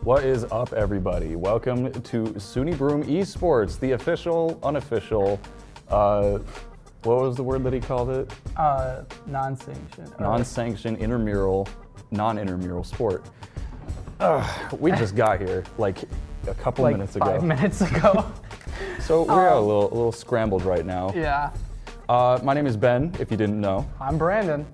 What is up, everybody? Welcome to SUNY Broome Esports, the official, unofficial, what was the word that he called it? Non-sanctioned. Non-sanctioned intramural, non-intramural sport. We just got here like a couple minutes ago. 5 minutes ago. So we're a little scrambled right now. Yeah. My name is Ben, if you didn't know. I'm Brandon.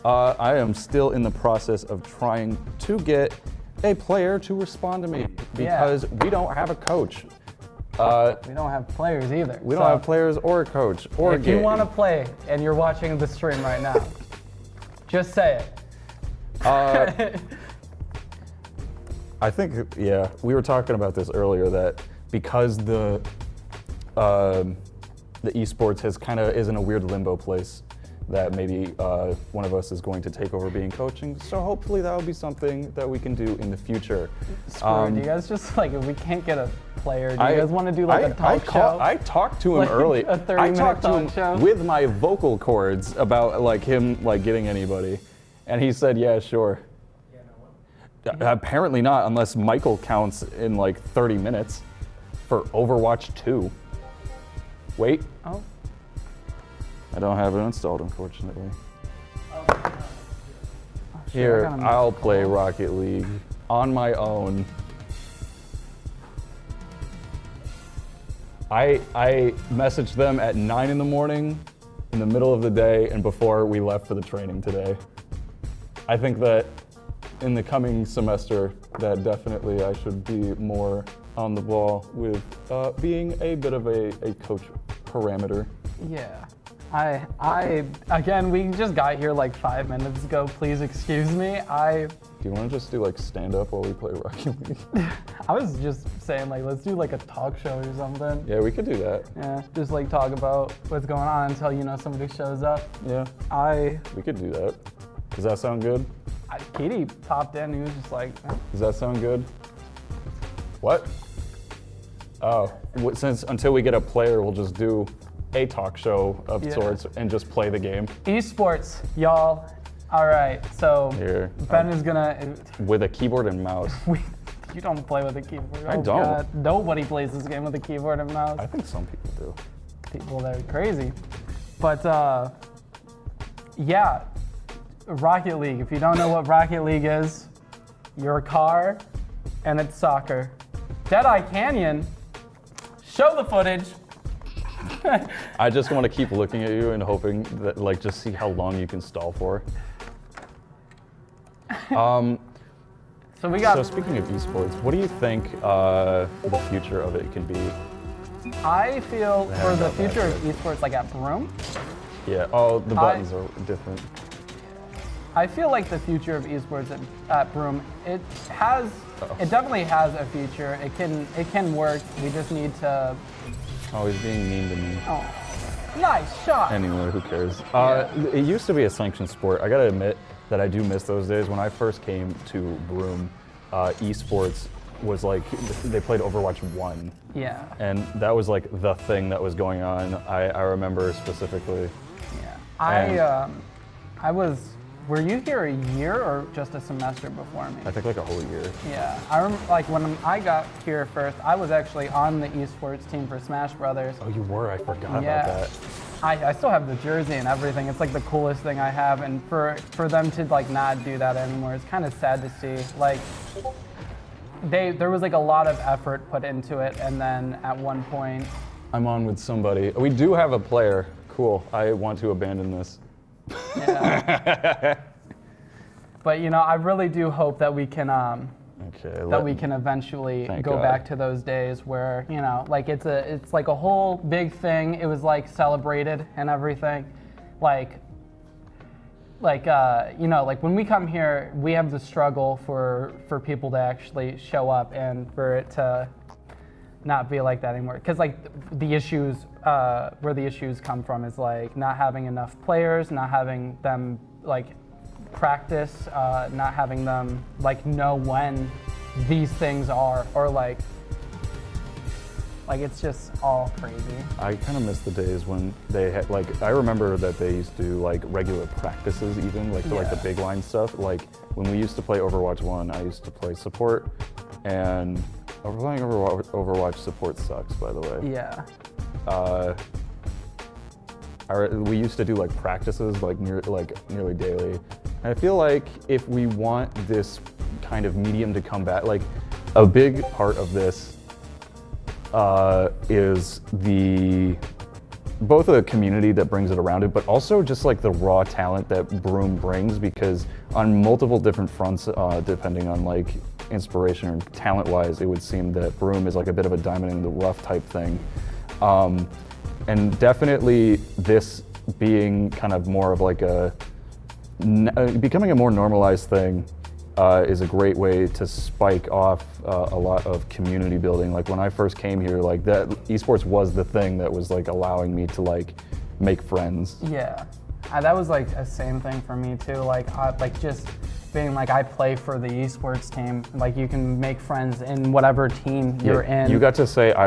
I am still in the process of trying to get a player to respond to me because we don't have a coach. We don't have players either. We don't have players or a coach or a game. If you want to play and you're watching the stream right now, just say it. I think, we were talking about this earlier that because the esports is in a weird limbo place, that maybe one of us is going to take over being coaching. So hopefully that will be something that we can do in the future. Do you guys just if we can't get a player, do you guys want to do a talk show? I talked to him early. A 30-minute talk show? With my vocal cords about him getting anybody. And he said, yeah, sure. Apparently not, unless Michael counts in 30 minutes for Overwatch 2. Wait. Oh. I don't have it installed, unfortunately. Oh, Here, I'll play Rocket League on my own. I messaged them at 9 in the morning, in the middle of the day, and before we left for the training today. I think that in the coming semester, that definitely I should be more on the ball with being a bit of a coach parameter. Yeah. Again, we just got here 5 minutes ago. Please excuse me. Do you want to just do stand up while we play Rocket League? I was just saying let's do a talk show or something. Yeah, we could do that. Yeah, just talk about what's going on until somebody shows up. Yeah. We could do that. Does that sound good? Katie popped in. He was just Does that sound good? What? Oh, until we get a player, we'll just do a talk show of sorts and just play the game. Esports, y'all. All right, so here, Ben is gonna with a keyboard and mouse. You don't play with a keyboard. I don't. God. Nobody plays this game with a keyboard and mouse. I think some people do. People that are crazy, but yeah, Rocket League. If you don't know what Rocket League is, you're a car, and it's soccer. Deadeye Canyon. Show the footage. I just want to keep looking at you and hoping that just see how long you can stall for. So speaking of esports, what do you think the future of it can be? I feel for the future of esports at Broome. Yeah. Oh, the buttons are different. I feel the future of esports at Broome, it definitely has a future. It can work. We just need to. Oh, he's being mean to me. Oh, nice shot. Anyway, who cares? It used to be a sanctioned sport. I gotta admit that I do miss those days. When I first came to Broome, esports was they played Overwatch 1. Yeah. And that was the thing that was going on. I remember specifically. Yeah. Were you here a year or just a semester before me? I think a whole year. Yeah, I remember when I got here first, I was actually on the esports team for Smash Brothers. Oh, you were? I forgot about that. I still have the jersey and everything. It's the coolest thing I have, and for them to not do that anymore, it's kind of sad to see. There was a lot of effort put into it, and then at one point, I'm on with somebody. We do have a player. Cool. I want to abandon this. Yeah. But I really do hope that we can we can eventually go back to those days where it's a whole big thing. It was celebrated and everything. When we come here, we have the struggle for people to actually show up and for it to not be like that anymore. Because the issues, where the issues come from is not having enough players, not having them practice, not having them know when these things are, or it's just all crazy. I kind of miss the days when they had I remember that they used to do regular practices even for the big line stuff. When we used to play Overwatch 1, I used to play support. and playing Overwatch support sucks, by the way. Yeah. We used to do like practices like nearly daily. And I feel like if we want this kind of medium to come back, like a big part of this is both the community that brings it around it, but also just like the raw talent that Broome brings, because on multiple different fronts, depending on like inspiration or talent-wise, it would seem that Broome is like a bit of a diamond in the rough type thing. And definitely this being kind of more of like becoming a more normalized thing is a great way to spike off a lot of community building. Like when I first came here, like that esports was the thing that was like allowing me to like make friends. Yeah, that was like a same thing for me too. Like just being like, I play for the esports team. Like you can make friends in whatever team you're in. You got to say I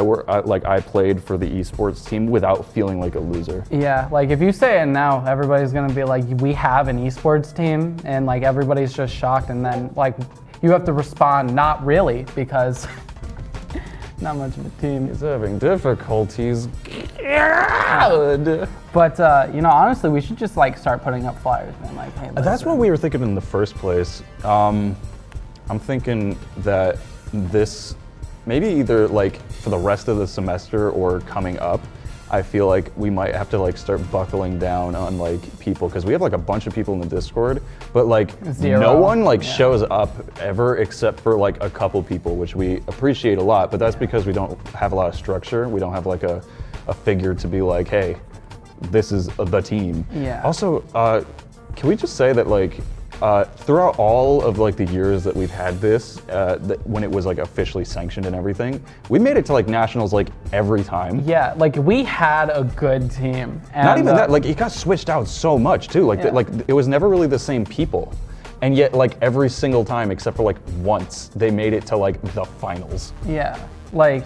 played for the esports team without feeling like a loser. Yeah, like if you say it now, everybody's gonna be like, we have an esports team, and like everybody's just shocked, and then like you have to respond, not really, because not much of a team. He's having difficulties. God. But honestly, we should just like start putting up flyers, man. Like, hey, that's what we were thinking in the first place. I'm thinking that this maybe either like for the rest of the semester or coming up, I feel like we might have to like start buckling down on like people, because we have like a bunch of people in the Discord, but like no one like shows up ever except for like a couple people, which we appreciate a lot, but that's because we don't have a lot of structure. We don't have like a figure to be like, hey, this is the team. Yeah. Also, can we just say that like throughout all of like the years that we've had this, when it was like officially sanctioned and everything, we made it to like nationals like every time. Yeah, like we had a good team. And, not even that, like it got switched out so much too. Like like it was never really the same people, and yet like every single time except for like once, they made it to like the finals. Yeah, like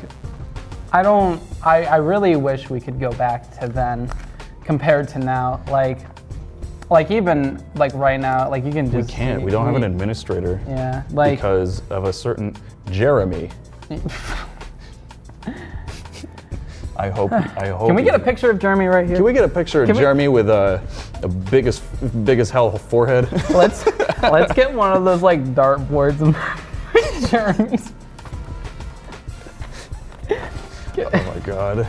I really wish we could go back to then compared to now. Like even like right now, like you can just. We can't. We don't have an administrator. Yeah, like because of a certain Jeremy. I hope. Can we get a picture of Jeremy right here? Can we get a picture of Jeremy with a big as hell forehead? Let's get one of those like dartboards and Jeremy's. Oh my god.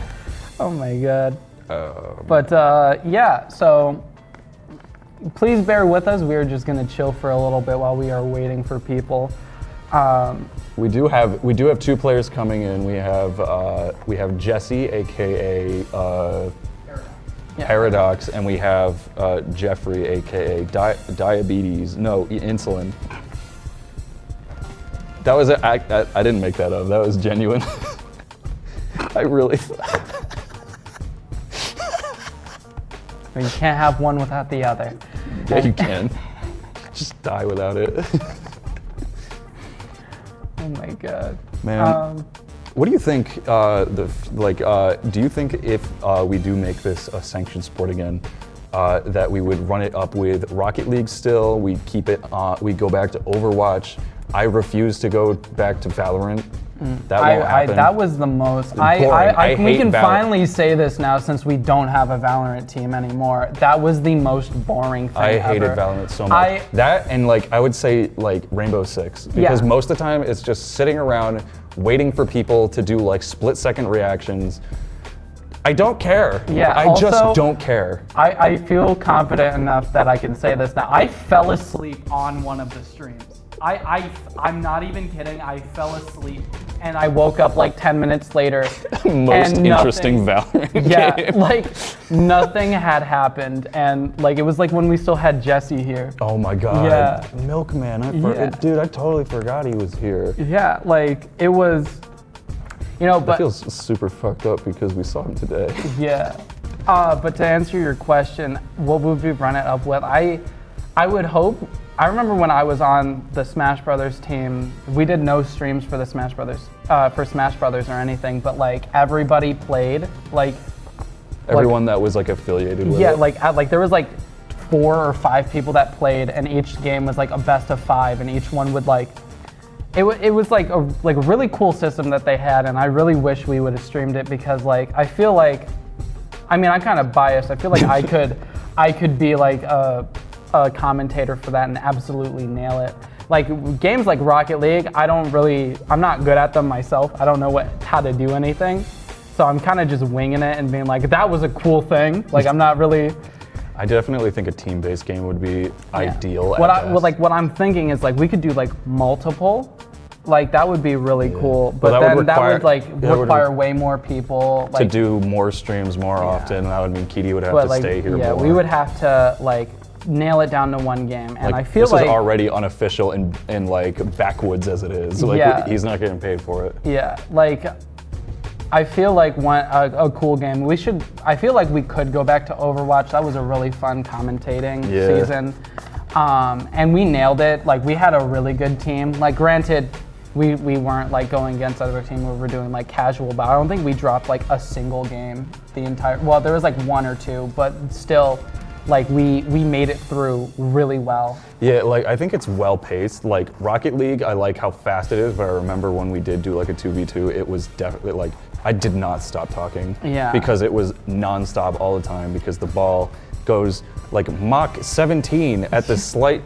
Oh my god. But yeah, so please bear with us. We are just gonna chill for a little bit while we are waiting for people. We do have two players coming in. We have Jesse, aka Paradox, and we have Jeffrey, aka Diabetes. No, Insulin. That was I didn't make that up. That was genuine. I really. You can't have one without the other. Yeah, you can. Just die without it. Oh my god. Man, what do you think? Do you think if we do make this a sanctioned sport again, that we would run it up with Rocket League still? We keep it. We go back to Overwatch. I refuse to go back to Valorant. That won't happen. That was the most. We can finally say this now, since we don't have a Valorant team anymore. That was the most boring thing I hated ever. Valorant so much. That and like I would say like Rainbow Six, because most of the time it's just sitting around waiting for people to do like split-second reactions. I don't care. Yeah, I just don't care. I feel confident enough that I can say this now. I fell asleep on one of the streams. I'm not even kidding. I fell asleep and I woke up like 10 minutes later. Most interesting Valorant game. Like nothing had happened, and like it was like when we still had Jesse here. Oh my god. Yeah. Milkman. Dude, I totally forgot he was here. Yeah, like it was, but it feels super fucked up because we saw him today. Yeah. But to answer your question, what would we run it up with? I would hope. I remember when I was on the Smash Brothers team, we did no streams for the Smash Brothers, or anything, but like everybody played, like everyone that was like affiliated with it. Yeah, like there was like 4 or 5 people that played, and each game was like a best of 5, and each one would like, it was like a really cool system that they had, and I really wish we would have streamed it because like I feel like, I mean, I'm kind of biased. I feel like I could be like a commentator for that and absolutely nail it. Like games like Rocket League, I'm not good at them myself. I don't know how to do anything. So I'm kind of just winging it and being like, that was a cool thing. Like I'm not really. I definitely think a team-based game would be ideal. What I'm thinking is like we could do like multiple. Like that would be really cool. But then that would require way more people. To do more streams more often. That would mean Keedy would have to stay here more. Yeah, we would have to like nail it down to one game, and I feel this is already unofficial and like backwoods as it is. Like he's not getting paid for it. Yeah, like I feel like a cool game. I feel like we could go back to Overwatch. That was a really fun commentating season, and we nailed it. Like we had a really good team. Like granted, we weren't like going against other team where we're doing like casual, but I don't think we dropped like a single game the entire. Well, there was like one or two, but still. Like we made it through really well. Yeah, like I think it's well paced. Like Rocket League, I like how fast it is, but I remember when we did do like a 2v2, it was definitely like I did not stop talking. Yeah. Because it was nonstop all the time because the ball goes like Mach 17 at the slight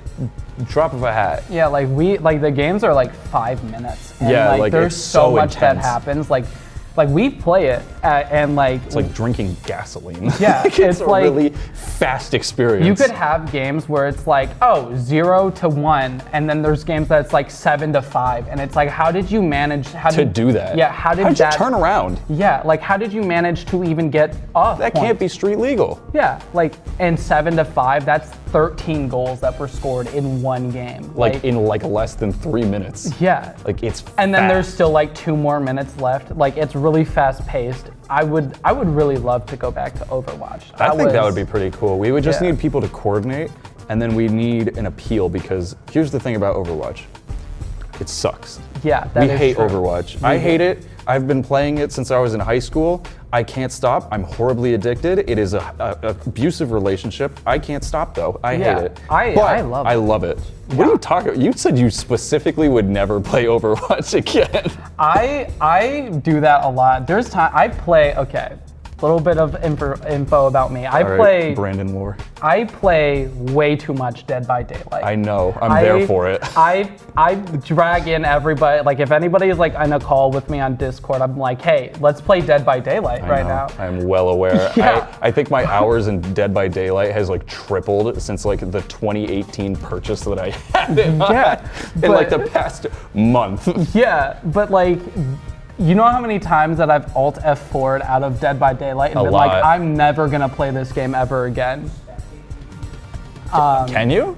drop of a hat. Yeah, like the games are like 5 minutes. And like there's it's so much intense. that happens. Like we play it and like it's like drinking gasoline. Yeah, it's a really fast experience. You could have games where it's like 0 to 1, and then there's games that's like 7 to 5, and it's like how did you manage to do that? Yeah, how did you turn around? Yeah, like how did you manage to even get off? That can't be street legal. Yeah, like and 7 to 5, that's 13 goals that were scored in one game. Like in like less than 3 minutes. Yeah. Like it's and then there's still like 2 more minutes left. Like it's really fast paced. I would really love to go back to Overwatch. I think that would be pretty cool. We would just need people to coordinate, and then we need an appeal because here's the thing about Overwatch. It sucks. Yeah, we hate Overwatch. I hate it. I've been playing it since I was in high school. I can't stop. I'm horribly addicted. It is a abusive relationship. I can't stop though. I hate it. I love it. I love it. What are you talking about? You said you specifically would never play Overwatch again. I do that a lot. There's time I play. Okay, a little bit of info about me. I play Brandon lore. I play way too much Dead by Daylight. I know. I'm there for it. I drag in everybody. Like if anybody is like on a call with me on Discord, I'm like, hey, let's play Dead by Daylight now. I'm well aware. Yeah. I think my hours in Dead by Daylight has like tripled since like the 2018 purchase that I had in like the past month. Yeah, but like. You know how many times that I've Alt F4'd out of Dead by Daylight and been like, I'm never gonna play this game ever again. Can you?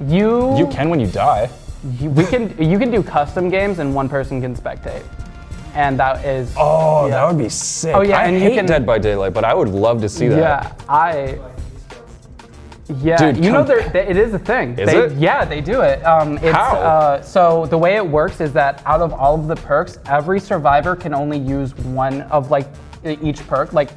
You can when you die. You can do custom games and one person can spectate, and that is. Oh, that would be sick. Oh yeah, I hate Dead by Daylight, but I would love to see that. Yeah, dude, you know, it is a thing. Is it? Yeah, they do it. How? So the way it works is that out of all of the perks, every survivor can only use one of like each perk. Like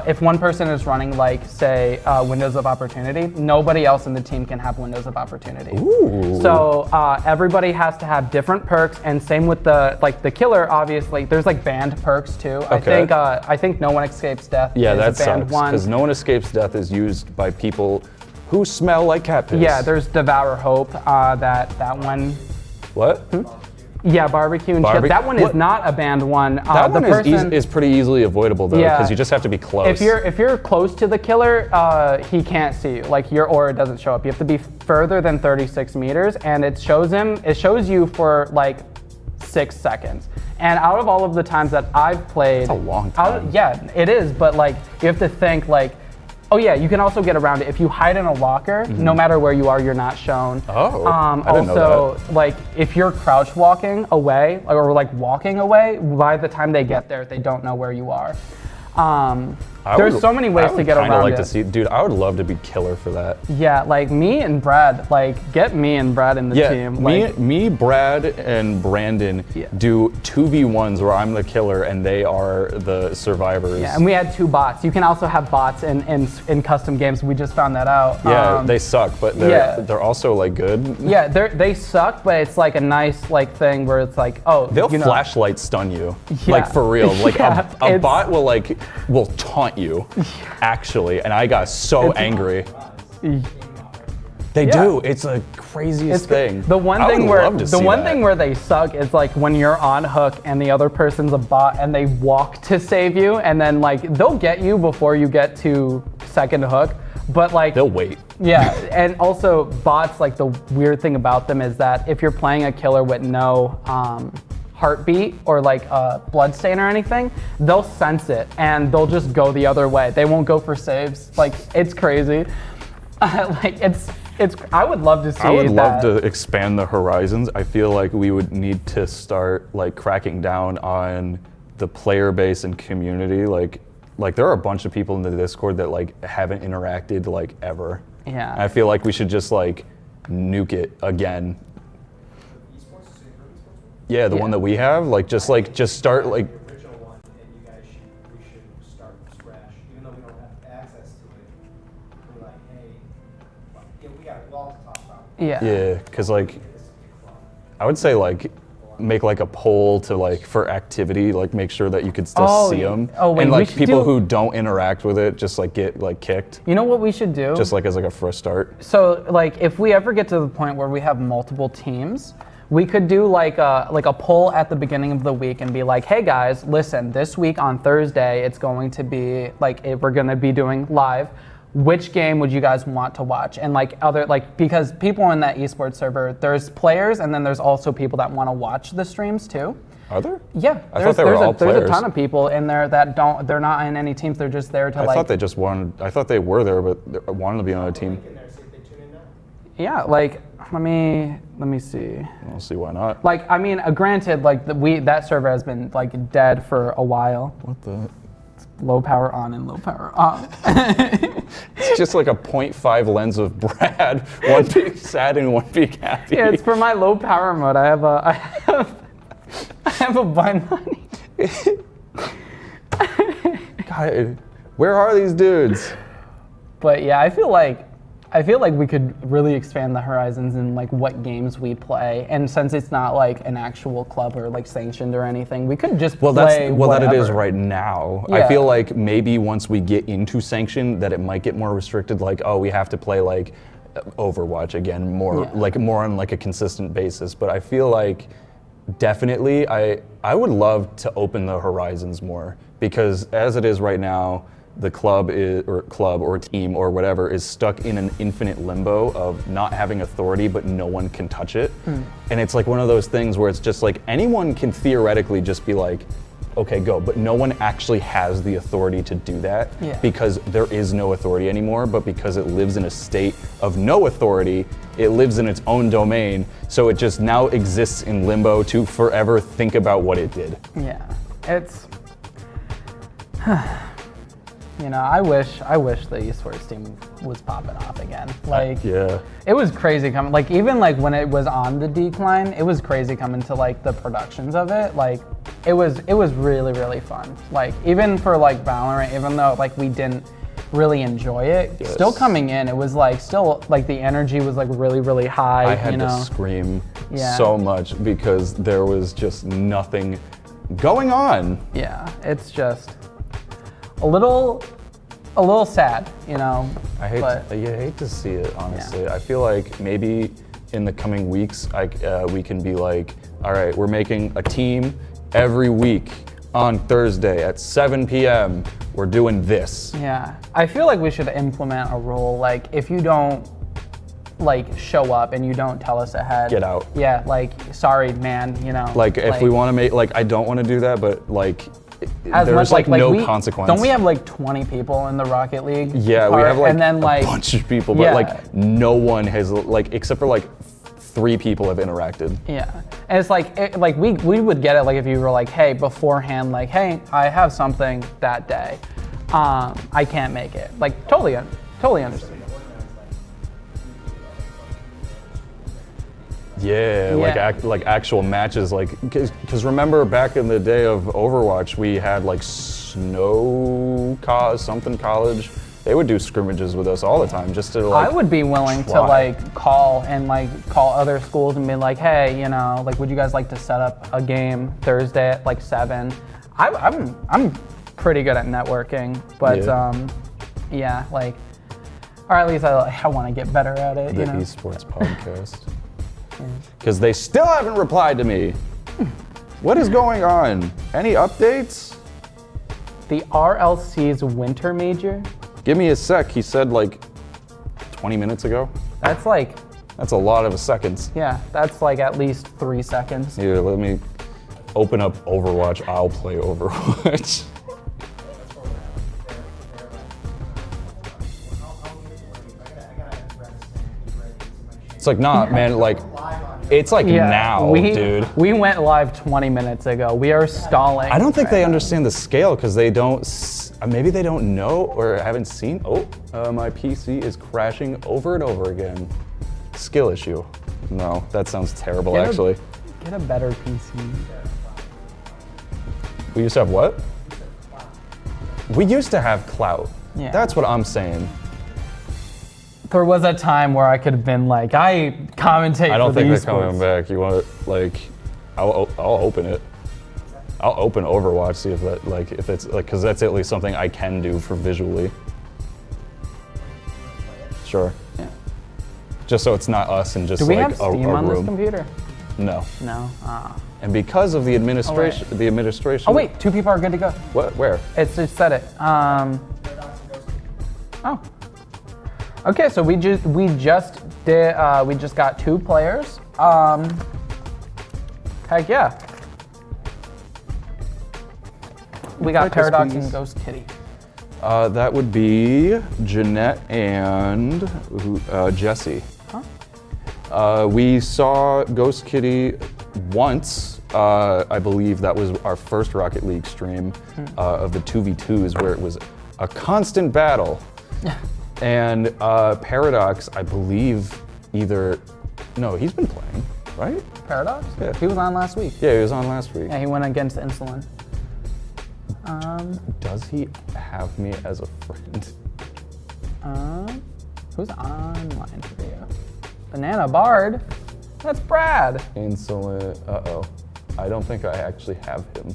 if one person is running like say Windows of Opportunity, nobody else in the team can have Windows of Opportunity. Ooh. So everybody has to have different perks, and same with the killer. Obviously, there's like banned perks too. Okay. I think No One Escapes Death. Yeah, is that a banned sucks one. because No One Escapes Death is used by people who smell like cat piss. Yeah, there's Devour Hope. That one. What? Yeah, barbecue and chips. That one is not a banned one. That one is pretty easily avoidable though, because you just have to be close. If you're close to the killer, he can't see you. Like your aura doesn't show up. You have to be further than 36 meters, and it shows you for like 6 seconds. And out of all of the times that I've played, that's a long time. Yeah, it is. But like you have to think like. Oh yeah, you can also get around it if you hide in a locker. No matter where you are, you're not shown. Oh, I didn't know that. Like if you're crouch walking away or like walking away, by the time they get there, they don't know where you are. There's so many ways to get around like it. to see, dude. I would love to be killer for that. Yeah, like me and Brad, like get me and Brad in the team. Like, me, Brad, and Brandon do 2v1s where I'm the killer and they are the survivors. yeah, and we had 2 bots. You can also have bots in custom games. We just found that out. Yeah, they suck, but they're also like good. Yeah, they suck, but it's like a nice like thing where it's like, oh, They'll flashlight stun you, Yeah. like for real. Like a it's- bot will taunt you, actually. And I got so angry. They do. It's the craziest thing. The one I thing would where love to see that. where they suck is like when you're on hook and the other person's a bot and they walk to save you, and then like they'll get you before you get to second hook, but like They'll wait. yeah, and also bots, like the weird thing about them is that if you're playing a killer with no heartbeat or like a bloodstain or anything, they'll sense it and they'll just go the other way. They won't go for saves. Like it's crazy. Like it's. I would love to see that. I would love to expand the horizons. I feel like we would need to start like cracking down on the player base and community. Like there are a bunch of people in the Discord that like haven't interacted like ever. Yeah. I feel like we should just like nuke it again. Esports, SUNY Broome Esports? Yeah, the one that we have, like just start like. The original one, and you guys we should start from scratch, even though we don't have access to it. We're like, hey, well, yeah, we got walls to talk about. Yeah. Yeah, because like I would say like make like a poll to like for activity, like make sure that you could still see them. Oh, wait, and we like should people do- who don't interact with it just like get like kicked, You know what we should do? just like as like a fresh start. So like if we ever get to the point where we have multiple teams, we could do like a poll at the beginning of the week and be like, hey guys, listen, this week on Thursday it's going to be like we're going to be doing live. Which game would you guys want to watch? And like because people in that esports server, there's players and then there's also people that want to watch the streams too. Are there? Yeah, I thought they were all there's a players. ton of people in there that they're not in any teams. They're just there to I thought they just wanted. I thought they were there, but they wanted to be on a team. In there, see if they tune in now. yeah, like let me see. We'll see why not. Like I mean, granted, like that server has been like dead for a while. What the? Low power on and low power off. It's just like a 0.5 lens of Brad. One peak sad and one peak happy. Yeah, it's for my low power mode. I have a button on it. God, where are these dudes? But yeah, I feel like we could really expand the horizons in like what games we play, and since it's not like an actual club or like sanctioned or anything, we could just play that it is whatever. right now. Yeah. I feel like maybe once we get into sanction, that it might get more restricted. Like, oh, we have to play like Overwatch again, more on like a consistent basis. But I feel like definitely, I would love to open the horizons more, because as it is right now, the club or team or whatever is stuck in an infinite limbo of not having authority, but no one can touch it. And it's like one of those things where it's just like anyone can theoretically just be like, okay, go, but no one actually has the authority to do that because there is no authority anymore, but because it lives in a state of no authority, it lives in its own domain, so it just now exists in limbo to forever think about what it did. Yeah, it's. You know, I wish the esports team was popping off again. Like, Yeah. it was crazy coming. Like, even like when it was on the decline, it was crazy coming to like the productions of it. Like, it was really, really fun. Like, even for like Valorant, even though like we didn't really enjoy it, still coming in, it was like still like the energy was like really, really high. I had you know? to scream Yeah. so much because there was just nothing going on. Yeah, it's just a little sad, you know. I hate to see it, honestly. Yeah. I feel like maybe in the coming weeks, we can be like, all right, we're making a team every week on Thursday at 7 p.m. We're doing this. Yeah, I feel like we should implement a rule, like if you don't like show up and you don't tell us ahead, Get out. Yeah, like sorry, man, you know. Like if we want to make, like I don't want to do that, but like as there's much, like no we, consequence. Don't we have like 20 people in the Rocket League? Yeah, we part? have like, and then, like a bunch of people, but yeah. like no one has, like except for like 3 people have interacted. Yeah, and it's like we would get it like if you were like, hey, beforehand, like, hey, I have something that day. I can't make it. Like totally understand. Yeah, like actual matches, like because remember back in the day of Overwatch, we had like something college. They would do scrimmages with us all the time just to like. I would be willing to like call other schools and be like, hey, you know, like would you guys like to set up a game Thursday at like 7? I'm pretty good at networking, but yeah, like, or at least I want to get better at it. The you know? Esports podcast. Because they still haven't replied to me. What is going on? Any updates? The RLC's winter major? Give me a sec. He said like 20 minutes ago. That's like... That's a lot of seconds. Yeah, that's like at least 3 seconds. Here, let me open up Overwatch. I'll play Overwatch. It's like, nah, man, like, it's like now, dude. We went live 20 minutes ago. We are stalling. I don't think they understand the scale because they don't, maybe they don't know or haven't seen. My PC is crashing over and over again. Skill issue. No, that sounds terrible, actually. Get a better PC. We used to have what? We used to have clout. Yeah. That's what I'm saying. There was a time where I could have been like, I commentate. I don't for think the they're coming back. You want like, I'll open it. I'll open Overwatch, see if that if it's like, because that's at least something I can do for visually. Sure. Yeah. Just so it's not us and just Do we like have Steam a on room. this computer? No. No. And because of the administration, Oh wait, 2 people are good to go. What? Where? It said it. Oh. Okay, so we just got 2 players. Heck yeah. We got Paradox and Ghost Kitty. That would be Jeanette and Jesse. Huh? We saw Ghost Kitty once. I believe that was our first Rocket League stream of the 2v2s where it was a constant battle. And Paradox, I believe no, he's been playing, right? Paradox? Yeah. He was on last week. Yeah, he was on last week. Yeah, he went against Insulin. Does he have me as a friend? Who's online for you? Banana Bard? That's Brad. Insolent, I don't think I actually have him.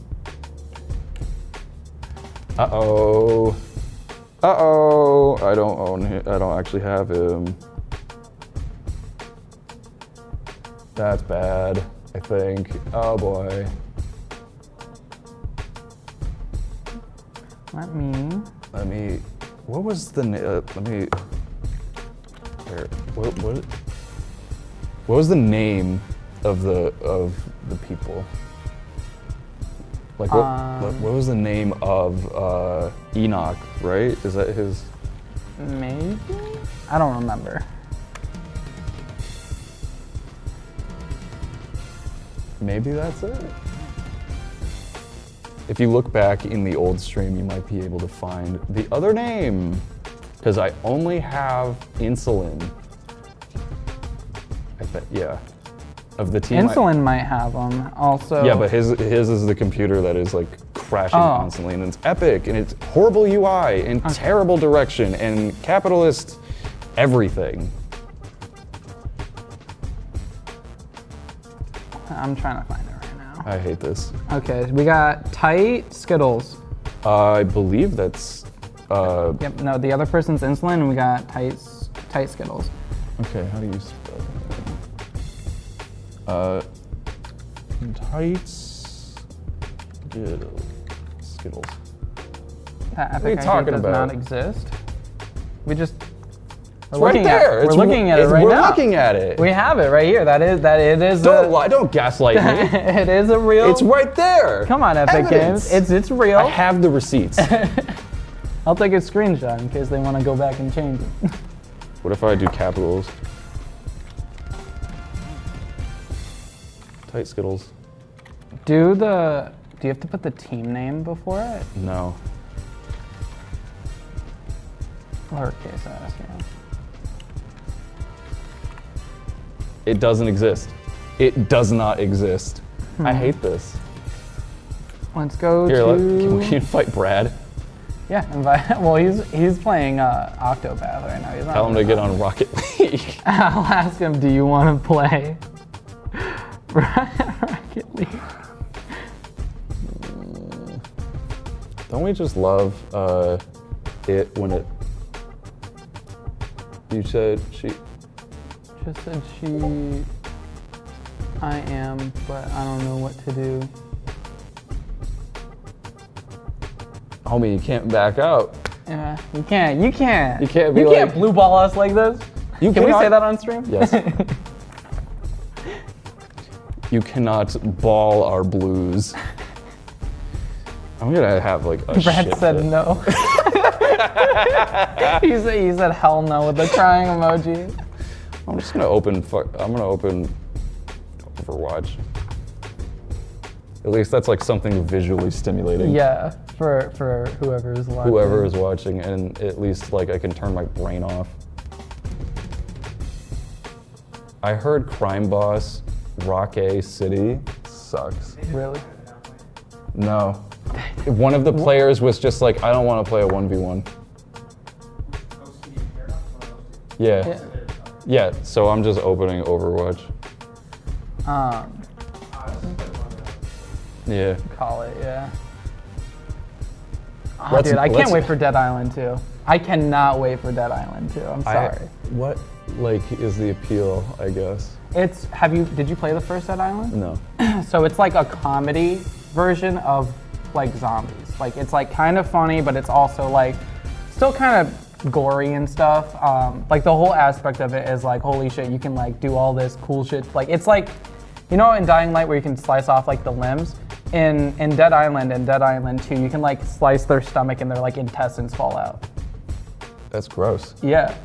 I don't own him. I don't actually have him. That's bad, I think. Oh boy. Let me. What was the what was the name of the people? Like what was the name of Enoch, right? Is that his? Maybe? I don't remember. Maybe that's it. If you look back in the old stream, you might be able to find the other name. Because I only have Insulin. I bet, yeah. Of the team. Insulin might have them also. Yeah, but his is the computer that is like crashing constantly, and it's epic, and it's horrible UI, and terrible direction, and capitalist everything. I'm trying to find it right now. I hate this. Okay, we got Tight Skittles. I believe that's. Yep. No, the other person's Insulin, and we got Tight Skittles. Okay, how do you spell that? Tight Skittles. That What are you epic talking idea does about? not exist. We just. It's right there. We're looking at it right now. We're looking at it. We have it right here. It is. Don't gaslight me. It is a real. It's right there. Come on, Epic Evidence. Games. It's real. I have the receipts. I'll take a screenshot in case they want to go back and change it. What if I do capitals? Tight Skittles. Do you have to put the team name before it? No. Lowercase s, yeah. It doesn't exist. It does not exist. I hate this. Let's go Here, to... can you invite Brad? Yeah, invite. Well, he's playing Octopath right now. He's not Tell him to get on Rocket League. I'll ask him, do you want to play Rocket League? Don't we just love it when it... You said she... Just said she... I am, but I don't know what to do. Homie, you can't back out. Yeah, you can't. You can't. You can't be You can't like- blue ball us like this. You Can we cannot- say that on stream? Yes. You cannot ball our blues. I'm gonna have like a Brad shit said fit. no. he said hell no with the crying emoji. I'm just gonna open. I'm gonna open Overwatch. At least that's like something visually stimulating. Yeah, for whoever is watching. Whoever is watching, and at least like I can turn my brain off. I heard Crime Boss, Rock A City sucks. Really? No. One of the players was just like, I don't want to play a 1v1. Yeah. Yeah. Yeah, so I'm just opening Overwatch. Yeah. Call it, yeah. Oh, Let's- dude, I can't let's- wait for Dead Island 2. I cannot wait for Dead Island 2. I'm sorry. What, like, is the appeal, I guess? Did you play the first Dead Island? No. So it's like a comedy version of like zombies. Like it's like kind of funny, but it's also like still kind of gory and stuff. Like the whole aspect of it is like, holy shit, you can like do all this cool shit. Like it's like, you know, in Dying Light where you can slice off like the limbs. In Dead Island and Dead Island 2, you can like slice their stomach and their like intestines fall out. That's gross. Yeah.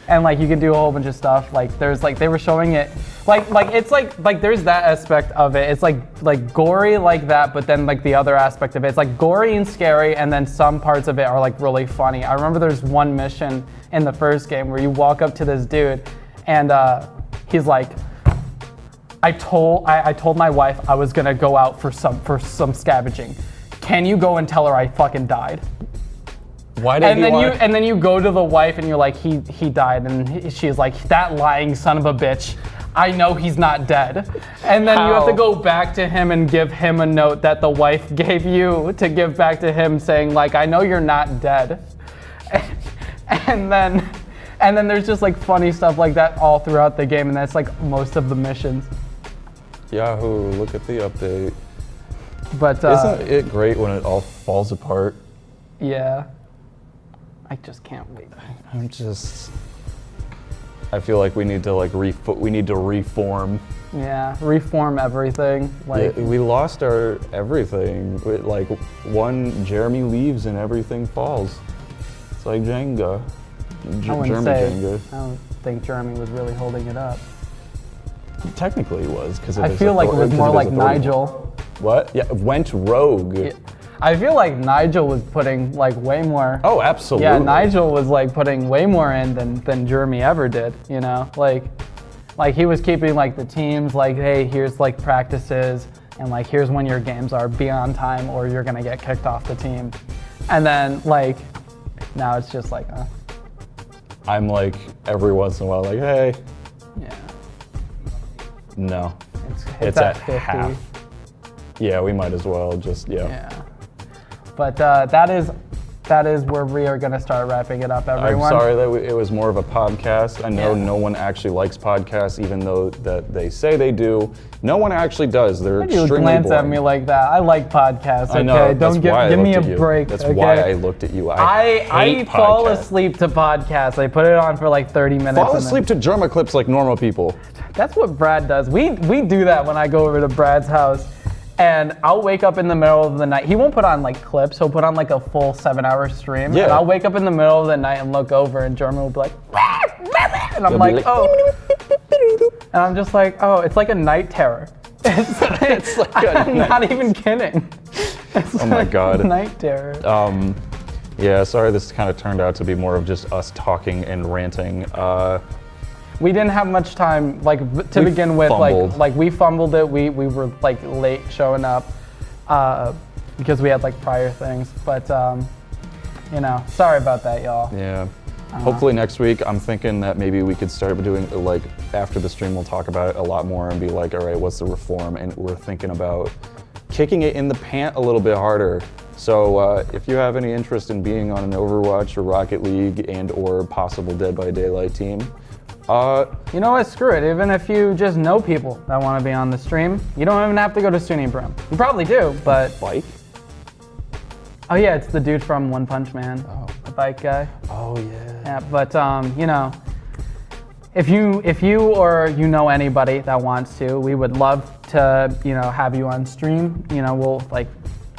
And like you can do a whole bunch of stuff. Like there's like they were showing it like it's like there's that aspect of it. It's like gory like that, but then like the other aspect of it, it's like gory and scary, and then some parts of it are like really funny. I remember there's one mission in the first game where you walk up to this dude and he's like, I told my wife I was gonna go out for some scavenging. Can you go and tell her I fucking died? Why did And then you go to the wife and you're like, he died, and she's like, that lying son of a bitch. I know he's not dead. And then you have to How? go back to him and give him a note that the wife gave you to give back to him saying like, I know you're not dead. And then there's just like funny stuff like that all throughout the game, and that's like most of the missions. Yahoo, look at the update. But Isn't it great when it all falls apart? yeah, I just can't wait. I feel like we need to like reform. Yeah, reform everything. Like Yeah, we lost our everything. Like one Jeremy leaves and everything falls. It's like Jenga. I wouldn't Jeremy say. Jenga. I don't think Jeremy was really holding it up. Technically, he was because I feel like it was more like Nigel. What? Yeah, went rogue. Yeah. I feel like Nigel was putting like way more. Oh, absolutely. Yeah, Nigel was like putting way more in than Jeremy ever did. You know, like he was keeping like the teams like, hey, here's like practices, and like here's when your games are, be on time or you're gonna get kicked off the team. And then like now it's just like, I'm like every once in a while like, hey, yeah, no, it's at 50. half. Yeah, we might as well just Yeah. But that is where we are going to start wrapping it up, everyone. I'm sorry that it was more of a podcast. I know Yeah. no one actually likes podcasts, even though that they say they do. No one actually does. They're Why do you extremely glance at boring. me like that? I like podcasts, okay? I know. Don't That's why I give me a looked at you. break, That's okay? why I looked at you. I hate fall podcasts. asleep to podcasts. I put it on for like 30 minutes. Fall and then- asleep to drama clips like normal people. That's what Brad does. We do that when I go over to Brad's house. And I'll wake up in the middle of the night. He won't put on like clips. He'll put on like a full 7-hour stream. Yeah. And I'll wake up in the middle of the night and look over, and Jeremy will be like, and I'm You'll be like, like, oh. And I'm just like, oh, it's like a night terror. It's like a I'm night- not even kidding. It's Oh my like God. Night terror. Yeah, sorry this kind of turned out to be more of just us talking and ranting. We didn't have much time, like to We begin with. fumbled. Like we fumbled it. We were like late showing up because we had like prior things. But you know, sorry about that, y'all. Yeah. Hopefully next week, I'm thinking that maybe we could start doing, like, after the stream, we'll talk about it a lot more and be like, all right, what's the reform? And we're thinking about kicking it in the pant a little bit harder. So if you have any interest in being on an Overwatch or Rocket League and or possible Dead by Daylight team, You know what? Screw it. Even if you just know people that want to be on the stream, you don't even have to go to SUNY Broome. You probably do, but bike? oh yeah, it's the dude from One Punch Man, the bike guy. Oh, yeah. Yeah, but you know, if you or you know anybody that wants to, we would love to, you know, have you on stream. You know, we'll like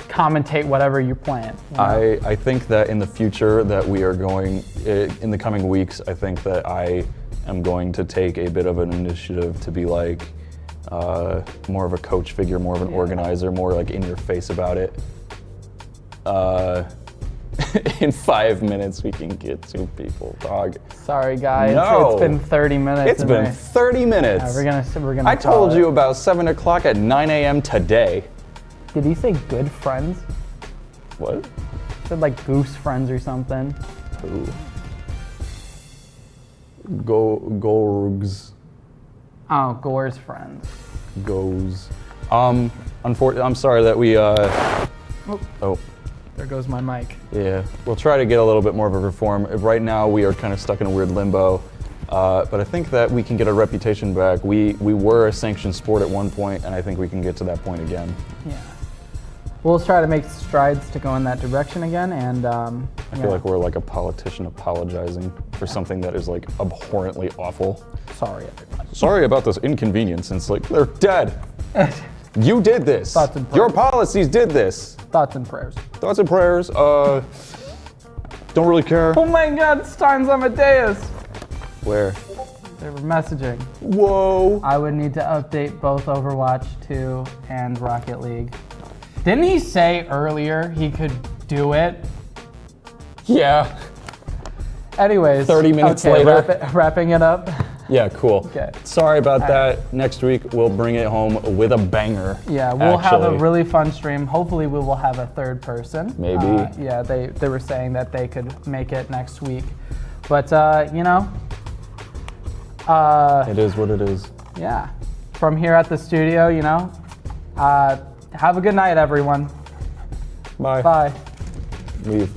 commentate whatever you plan. You know? I think that in the future that we are going, in the coming weeks, I think that I am going to take a bit of an initiative to be like more of a coach figure, more of an organizer, more like in your face about it. In 5 minutes we can get 2 people, dog. Sorry guys, No. it's been 30 minutes. It's been 30 minutes. Yeah, we're gonna. I told call you it. about 7 o'clock at 9 a.m. today. Did he say good friends? What? He said like goose friends or something. Ooh. Gorgs. Oh, Gore's friends. Goes. Unfortunately, I'm sorry that we, oh. There goes my mic. Yeah, we'll try to get a little bit more of a reform. Right now, we are kind of stuck in a weird limbo, but I think that we can get our reputation back. We were a sanctioned sport at one point, and I think we can get to that point again. Yeah. We'll try to make strides to go in that direction again, and I feel like we're like a politician apologizing for something that is like abhorrently awful. sorry everyone. Sorry about this inconvenience. It's like, they're dead. You did this. Thoughts and Your prayers. policies did this. Thoughts and prayers. Thoughts and prayers. Don't really care. Oh my God, Steins Amadeus. Where? They were messaging. Whoa. I would need to update both Overwatch 2 and Rocket League. Didn't he say earlier he could do it? Yeah. Anyways. 30 minutes okay, later. Wrapping it up. Yeah, cool. Okay. Sorry about that. Next week, we'll bring it home with a banger. Yeah, we'll have a actually. really fun stream. Hopefully we will have a third person. Maybe. Yeah, they were saying that they could make it next week. But, you know. It is what it is. Yeah. From here at the studio, you know. Have a good night, everyone. Bye. Bye. Leave.